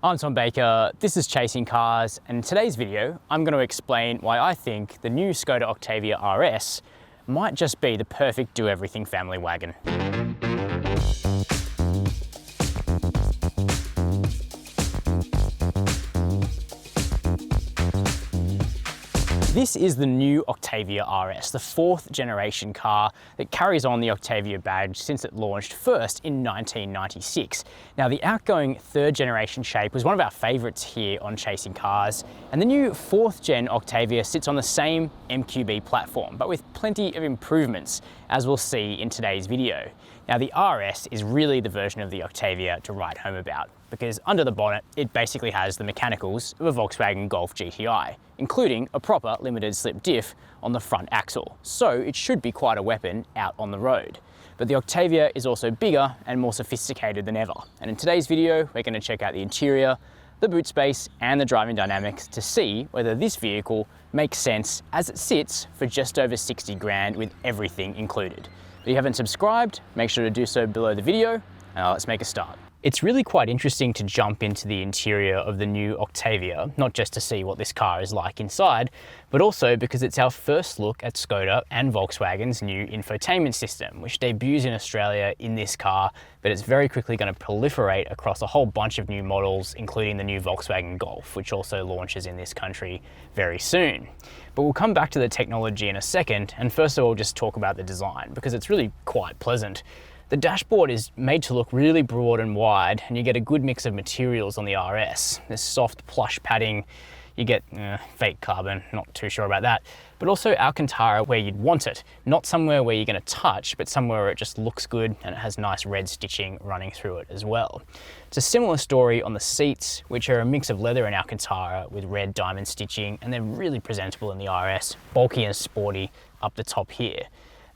I'm Tom Baker, this is Chasing Cars, and in today's video I'm going to explain why I think the new Skoda Octavia RS might just be the perfect do-everything family wagon. This is the new Octavia RS, the fourth generation car that carries on the Octavia badge since it launched first in 1996. Now, the outgoing third generation shape was one of our favorites here on Chasing Cars, and the new fourth gen Octavia sits on the same MQB platform, but with plenty of improvements, as we'll see in today's video. Now, the RS is really the version of the Octavia to write home about, because under the bonnet, it basically has the mechanicals of a Volkswagen Golf GTI, including a proper limited slip diff on the front axle. So it should be quite a weapon out on the road. But the Octavia is also bigger and more sophisticated than ever. And in today's video, we're going to check out the interior, the boot space, and the driving dynamics to see whether this vehicle makes sense as it sits for just over 60 grand with everything included. If you haven't subscribed, make sure to do so below the video, and let's make a start. It's really quite interesting to jump into the interior of the new Octavia, not just to see what this car is like inside, but also because it's our first look at Skoda and Volkswagen's new infotainment system, which debuts in Australia in this car, but it's very quickly going to proliferate across a whole bunch of new models, including the new Volkswagen Golf, which also launches in this country very soon. But we'll come back to the technology in a second, and first of all just talk about the design, because it's really quite pleasant. The dashboard is made to look really broad and wide, and you get a good mix of materials on the RS. There's soft plush padding, you get fake carbon, not too sure about that, but also Alcantara where you'd want it. Not somewhere where you're going to touch, but somewhere where it just looks good and it has nice red stitching running through it as well. It's a similar story on the seats, which are a mix of leather and Alcantara with red diamond stitching, and they're really presentable in the RS, bulky and sporty up the top here.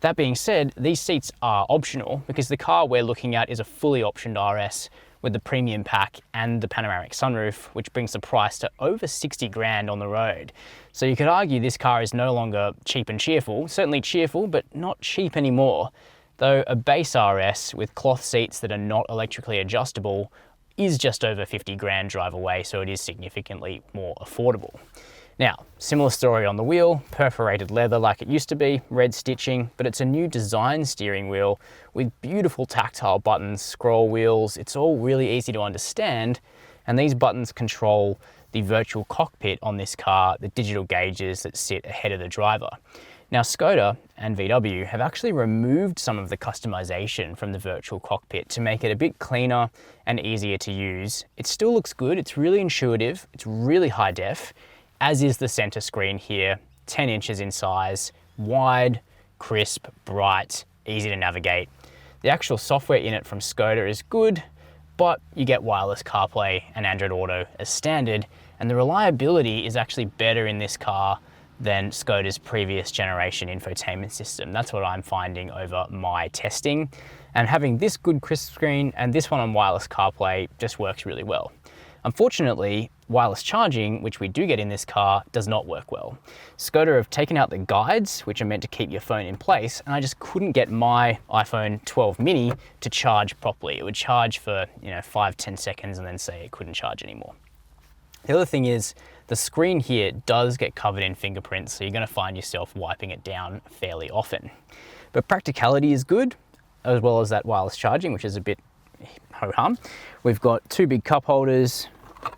That being said, these seats are optional because the car we're looking at is a fully optioned RS with the premium pack and the panoramic sunroof, which brings the price to over 60 grand on the road. So you could argue this car is no longer cheap and cheerful, certainly cheerful, but not cheap anymore. Though a base RS with cloth seats that are not electrically adjustable is just over 50 grand drive away, so it is significantly more affordable. Now, similar story on the wheel, perforated leather like it used to be, red stitching, but it's a new design steering wheel with beautiful tactile buttons, scroll wheels. It's all really easy to understand, and these buttons control the virtual cockpit on this car, the digital gauges that sit ahead of the driver. Now, Skoda and VW have actually removed some of the customization from the virtual cockpit to make it a bit cleaner and easier to use. It still looks good, it's really intuitive, it's really high def, as is the center screen here, 10 inches in size, wide, crisp, bright, easy to navigate. The actual software in it from Skoda is good, but you get wireless CarPlay and Android Auto as standard, and the reliability is actually better in this car than Skoda's previous generation infotainment system. That's what I'm finding over my testing. And having this good crisp screen and this one on wireless CarPlay just works really well. Unfortunately, wireless charging, which we do get in this car, does not work well. Skoda have taken out the guides, which are meant to keep your phone in place, and I just couldn't get my iPhone 12 mini to charge properly. It would charge for 5-10 seconds and then say it couldn't charge anymore. The other thing is, the screen here does get covered in fingerprints, so you're going to find yourself wiping it down fairly often. But practicality is good, as well as that wireless charging, which is a bit ho-hum. We've got two big cup holders,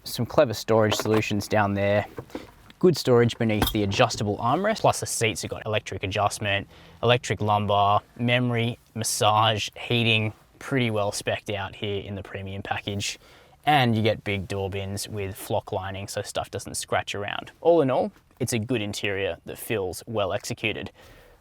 some clever storage solutions down there, good storage beneath the adjustable armrest, plus the seats have got electric adjustment, electric lumbar, memory, massage, heating, pretty well spec'd out here in the premium package. And you get big door bins with flock lining so stuff doesn't scratch around. All in all, it's a good interior that feels well executed.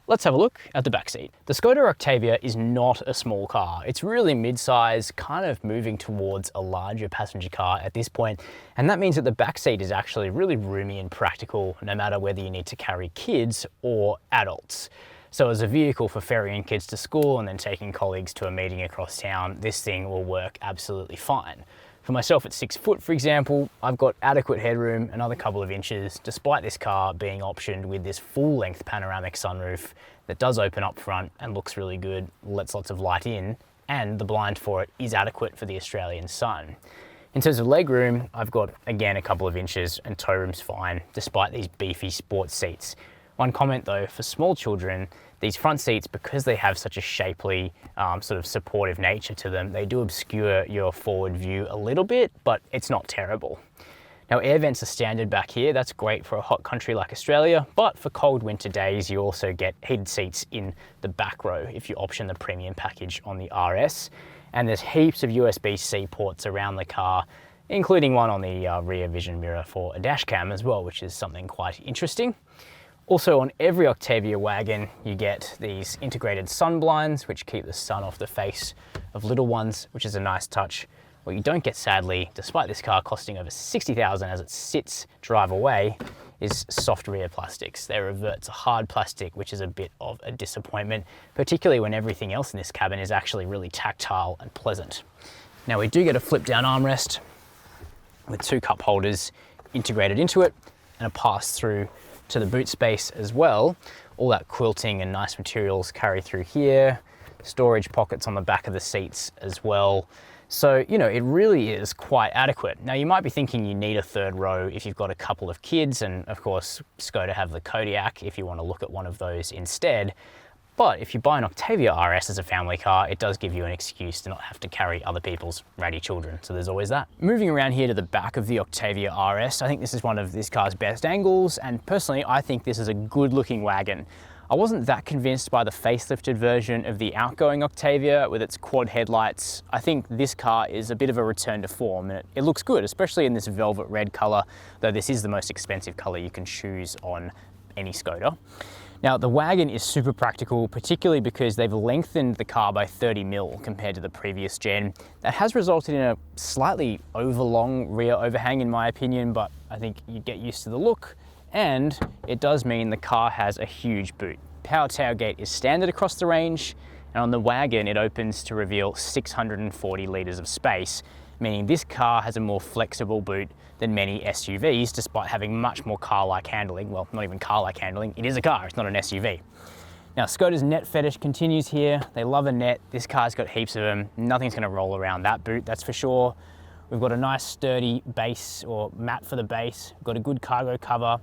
Let's have a look at the back seat. The Skoda Octavia is not a small car. It's really mid-size, kind of moving towards a larger passenger car at this point. And that means that the back seat is actually really roomy and practical, no matter whether you need to carry kids or adults. So as a vehicle for ferrying kids to school and then taking colleagues to a meeting across town, this thing will work absolutely fine. For myself at 6 foot, for example, I've got adequate headroom, another couple of inches, despite this car being optioned with this full-length panoramic sunroof that does open up front and looks really good, lets lots of light in, and the blind for it is adequate for the Australian sun. In terms of legroom, I've got, again, a couple of inches and toe room's fine, despite these beefy sports seats. One comment though, for small children, these front seats, because they have such a shapely, sort of supportive nature to them, they do obscure your forward view a little bit, but it's not terrible. Now, air vents are standard back here. That's great for a hot country like Australia, but for cold winter days, you also get heated seats in the back row if you option the premium package on the RS. And there's heaps of USB-C ports around the car, including one on the rear vision mirror for a dash cam as well, which is something quite interesting. Also, on every Octavia wagon, you get these integrated sun blinds, which keep the sun off the face of little ones, which is a nice touch. What you don't get, sadly, despite this car costing over $60,000 as it sits drive away, is soft rear plastics. They revert to hard plastic, which is a bit of a disappointment, particularly when everything else in this cabin is actually really tactile and pleasant. Now, we do get a flip down armrest with 2 cup holders integrated into it and a pass through to the boot space as well. All that quilting and nice materials carry through here. Storage pockets on the back of the seats as well. So, you know, it really is quite adequate. Now, you might be thinking you need a third row if you've got a couple of kids, and of course, Skoda have the Kodiaq if you want to look at one of those instead. But if you buy an Octavia RS as a family car, it does give you an excuse to not have to carry other people's ratty children. So there's always that. Moving around here to the back of the Octavia RS, I think this is one of this car's best angles. And personally, I think this is a good looking wagon. I wasn't that convinced by the facelifted version of the outgoing Octavia with its quad headlights. I think this car is a bit of a return to form, and it looks good, especially in this velvet red color, though this is the most expensive color you can choose on any Skoda. Now, the wagon is super practical, particularly because they've lengthened the car by 30 mil compared to the previous gen. That has resulted in a slightly overlong rear overhang in my opinion, but I think you get used to the look, and it does mean the car has a huge boot. Power tailgate is standard across the range, and on the wagon it opens to reveal 640 litres of space, meaning this car has a more flexible boot than many SUVs, despite having much more car-like handling. Well, not even car-like handling, it is a car, it's not an SUV. Now, Skoda's net fetish continues here. They love a net. This car's got heaps of them. Nothing's gonna roll around that boot, that's for sure. We've got a nice sturdy base or mat for the base. We've got a good cargo cover,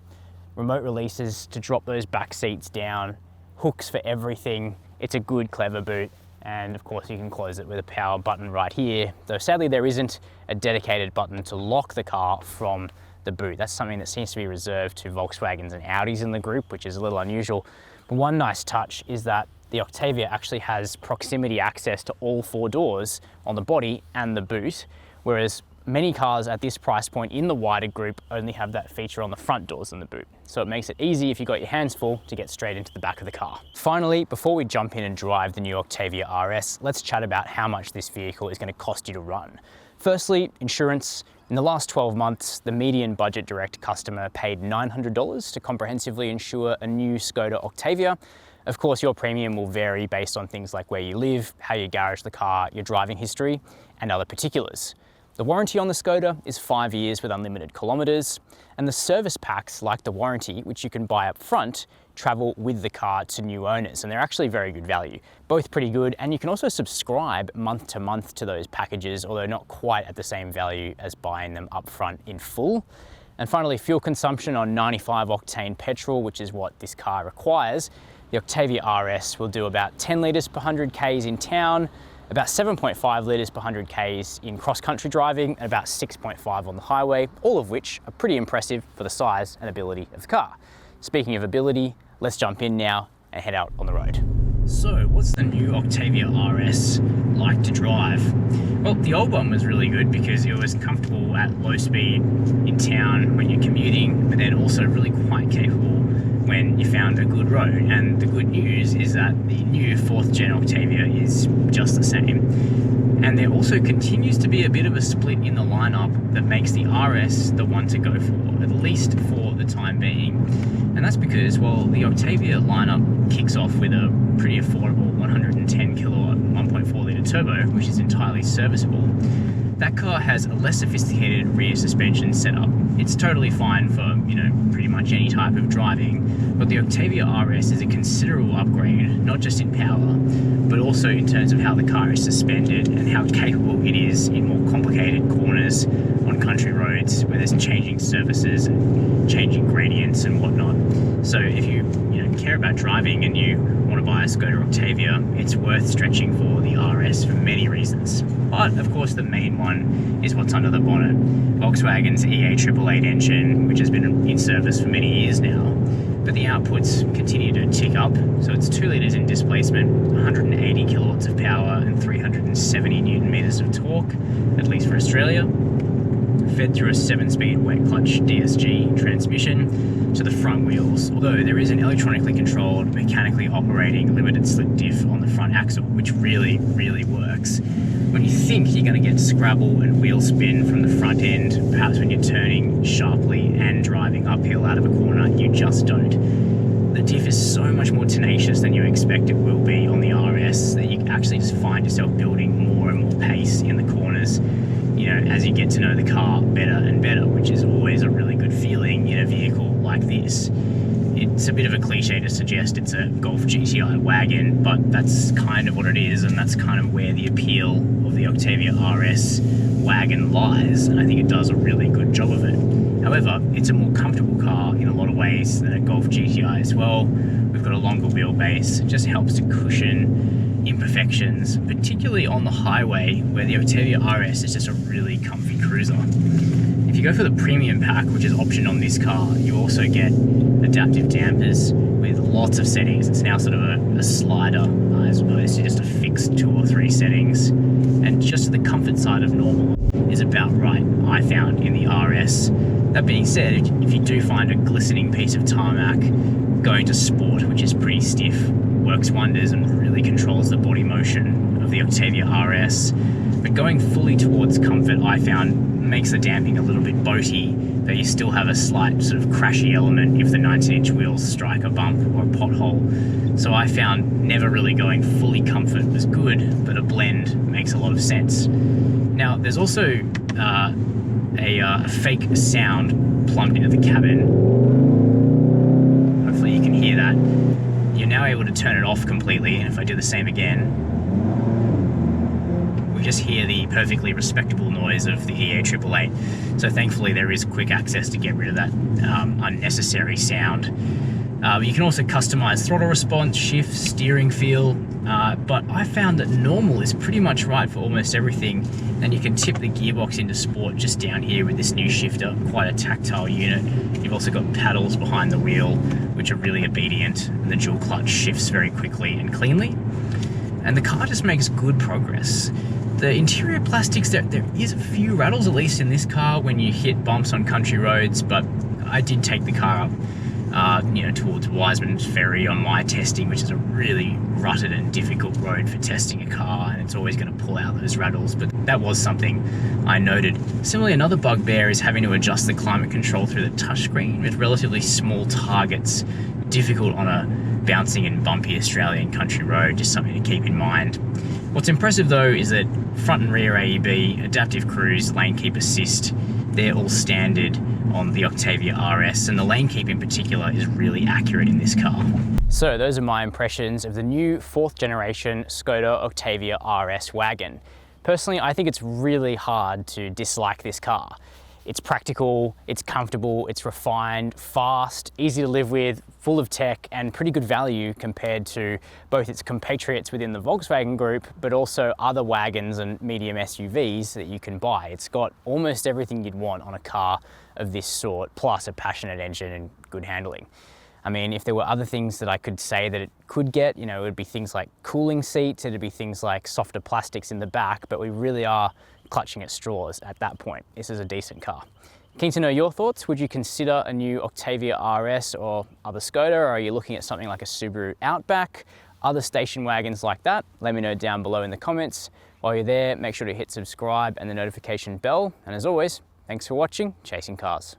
remote releases to drop those back seats down, hooks for everything. It's a good, clever boot. And of course you can close it with a power button right here, though sadly there isn't a dedicated button to lock the car from the boot. That's something that seems to be reserved to Volkswagens and Audis in the group, which is a little unusual. But one nice touch is that the Octavia actually has proximity access to all 4 doors on the body and the boot, whereas many cars at this price point in the wider group only have that feature on the front doors in the boot. So it makes it easy if you've got your hands full to get straight into the back of the car. Finally, before we jump in and drive the new Octavia RS, let's chat about how much this vehicle is going to cost you to run. Firstly, insurance. In the last 12 months, the median budget direct customer paid $900 to comprehensively insure a new Skoda Octavia. Of course, your premium will vary based on things like where you live, how you garage the car, your driving history, and other particulars. The warranty on the Skoda is 5 years with unlimited kilometers, and the service packs, like the warranty, which you can buy up front, travel with the car to new owners, and they're actually very good value. Both pretty good, and you can also subscribe month to month to those packages, although not quite at the same value as buying them up front in full. And finally, fuel consumption on 95 octane petrol, which is what this car requires. The Octavia RS will do about 10 litres per 100 Ks in town, about 7.5 litres per 100 Ks in cross-country driving, and about 6.5 on the highway, all of which are pretty impressive for the size and ability of the car. Speaking of ability, let's jump in now and head out on the road. So, what's the new Octavia RS like to drive? Well, the old one was really good because it was comfortable at low speed in town when you're commuting, but then also really quite capable when you found a good road. And the good news is that the new 4th gen Octavia is just the same. And there also continues to be a bit of a split in the lineup that makes the RS the one to go for, at least for the time being. And that's because, well, the Octavia lineup kicks off with a pretty affordable 110 kilowatt 1.4 litre turbo, which is entirely serviceable. That car has a less sophisticated rear suspension setup. It's totally fine for, pretty much any type of driving, but the Octavia RS is a considerable upgrade, not just in power, but also in terms of how the car is suspended and how capable it is in more complicated corners on country roads where there's changing surfaces and changing gradients and whatnot. So if you care about driving and you want to buy a Skoda Octavia, it's worth stretching for the RS for many reasons. But of course the main one is what's under the bonnet. Volkswagen's EA888 engine, which has been in service for many years now, but the outputs continue to tick up. So it's 2 litres in displacement, 180 kilowatts of power and 370 newton meters of torque, at least for Australia, fed through a 7-speed wet clutch DSG transmission to the front wheels, although there is an electronically controlled, mechanically operating limited slip diff on the front axle, which really works. When you think you're going to get scrabble and wheel spin from the front end, perhaps when you're turning sharply and driving uphill out of a corner, you just don't. The diff is so much more tenacious than you expect it will be on the RS that you actually just find yourself building more and more pace in the corners, as you get to know the car better and better, which is always a really good feeling in a vehicle like this. It's a bit of a cliche to suggest it's a Golf GTI wagon, but that's kind of what it is, and that's kind of where the appeal of the Octavia RS wagon lies, and I think it does a really good job of it. However, it's a more comfortable car in a lot of ways than a Golf GTI as well. We've got a longer wheelbase, it just helps to cushion imperfections, particularly on the highway where the Octavia RS is just a really comfy cruiser. If you go for the premium pack, which is optioned on this car, you also get adaptive dampers with lots of settings. It's now sort of a slider as opposed to just a fixed 2 or 3 settings. And just the comfort side of normal is about right, I found, in the RS. That being said, if you do find a glistening piece of tarmac, going to sport, which is pretty stiff, works wonders and really controls the body motion of the Octavia RS. But going fully towards comfort, I found, makes the damping a little bit boaty, but you still have a slight sort of crashy element if the 19-inch wheels strike a bump or a pothole. So I found never really going fully comfort was good, but a blend makes a lot of sense. Now, there's also a fake sound plumbed into the cabin. Hopefully you can hear that. You're now able to turn it off completely, and if I do the same again, we just hear the perfectly respectable noise of the EA888. So thankfully there is quick access to get rid of that unnecessary sound. You can also customize throttle response, shift, steering feel, but I found that normal is pretty much right for almost everything, and you can tip the gearbox into sport just down here with this new shifter, quite a tactile unit. You've also got paddles behind the wheel, which are really obedient, and the dual clutch shifts very quickly and cleanly. And the car just makes good progress. The interior plastics, there is a few rattles, at least in this car, when you hit bumps on country roads, but I did take the car up towards Wiseman's Ferry on my testing, which is a really rutted and difficult road for testing a car, and it's always going to pull out those rattles, but that was something I noted. Similarly, another bugbear is having to adjust the climate control through the touchscreen with relatively small targets, difficult on a bouncing and bumpy Australian country road, just something to keep in mind. What's impressive though is that front and rear AEB, adaptive cruise, lane keep assist, they're all standard on the Octavia RS, and the lane keep in particular is really accurate in this car. So those are my impressions of the new 4th generation Skoda Octavia RS wagon. Personally, I think it's really hard to dislike this car. It's practical, it's comfortable, it's refined, fast, easy to live with, full of tech, and pretty good value compared to both its compatriots within the Volkswagen group, but also other wagons and medium SUVs that you can buy. It's got almost everything you'd want on a car of this sort, plus a passionate engine and good handling. I mean, if there were other things that I could say that it could get, it would be things like cooling seats, it'd be things like softer plastics in the back, but we really are clutching at straws at that point. This is a decent car. Keen to know your thoughts. Would you consider a new Octavia RS or other Skoda, or are you looking at something like a Subaru Outback, other station wagons like that? Let me know down below in the comments. While you're there, make sure to hit subscribe and the notification bell. And as always, thanks for watching Chasing Cars.